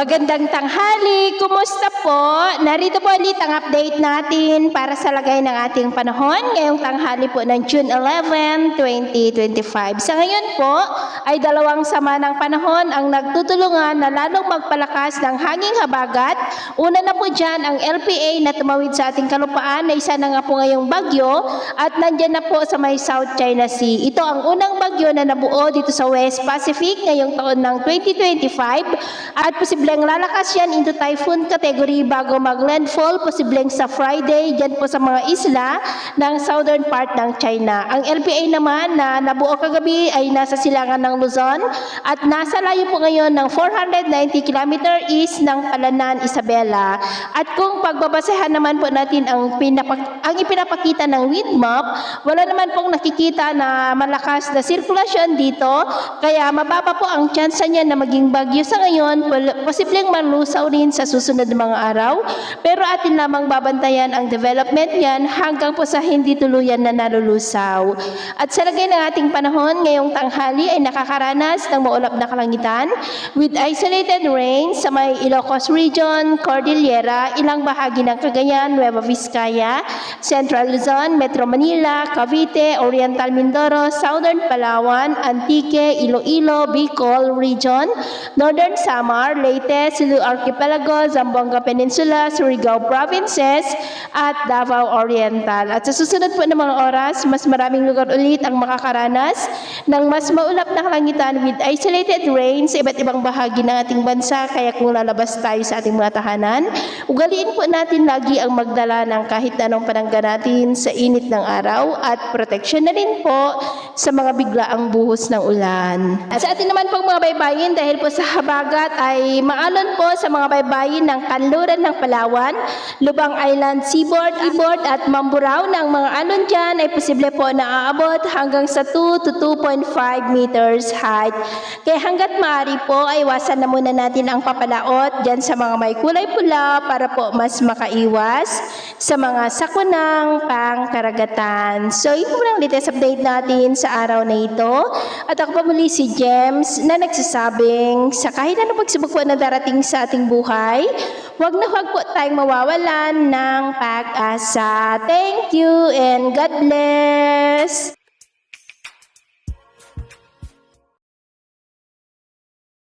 Magandang tanghali, kumusta po? Narito po ulit ang update natin para sa lagay ng ating panahon ngayong tanghali po ng June 11, 2025. Sa ngayon po ay dalawang sama ng panahon ang nagtutulungan na lalong magpalakas ng hanging habagat. Una na po dyan ang LPA na tumawid sa ating kalupaan na isa na nga po ngayong bagyo at nandyan na po sa may South China Sea. Ito ang unang bagyo na nabuo dito sa West Pacific ngayong taon ng 2025 at posibleng lalakas yan into typhoon category bago mag-landfall, posibleng sa Friday, dyan po sa mga isla ng southern part ng China. Ang LPA naman na nabuo kagabi ay nasa silangan ng Luzon at nasa layo po ngayon ng 490 km east ng Palanan, Isabela. At kung pagbabasehan naman po natin ang ipinapakita ng wind map, wala naman pong nakikita na malakas na sirkulasyon dito, kaya mababa po ang chance niya na maging bagyo sa ngayon, posibleng malusaw rin sa susunod na mga araw, pero atin lamang babantayan ang development niyan hanggang po sa hindi tuluyan na nalulusaw. At sa lagay ng ating panahon ngayong tanghali ay nakakaranas ng maulap na kalangitan with isolated rain sa may Ilocos Region, Cordillera, ilang bahagi ng Cagayan, Nueva Vizcaya, Central Luzon, Metro Manila, Cavite, Oriental Mindoro, Southern Palawan, Antique, Iloilo, Bicol Region, Northern Samar, Leyte, Sulu Archipelago, Zamboanga Peninsula, Surigao Provinces, at Davao Oriental. At sa susunod po ng mga oras, mas maraming lugar ulit ang makakaranas ng mas maulap na kalangitan with isolated rain sa iba't ibang bahagi ng ating bansa. Kaya kung lalabas tayo sa ating mga tahanan, ugaliin po natin lagi ang magdala ng kahit anong panangga natin sa init ng araw at proteksyon na rin po sa mga biglaang buhos ng ulan. At sa atin naman pong mga baybayin, dahil po sa habagat ay maalon po sa mga baybayin ng kanluran ng Palawan, Lubang Island Seaboard at Mamburao ng mga alon dyan ay posible po na aabot hanggang sa 2 to 2.5 meters height. Kaya hanggat maaari po ay iwasan na muna natin ang papalaot dyan sa mga may kulay pula para po mas makaiwas sa mga sakunang pangkaragatan. So ito po ang latest update natin sa araw na ito. At ako pa muli si James na nagsasabing sa kahit anong pagsubok po na darating sa ating buhay, huwag na huwag po tayong mawawalan ng pag-asa. Thank you and God bless!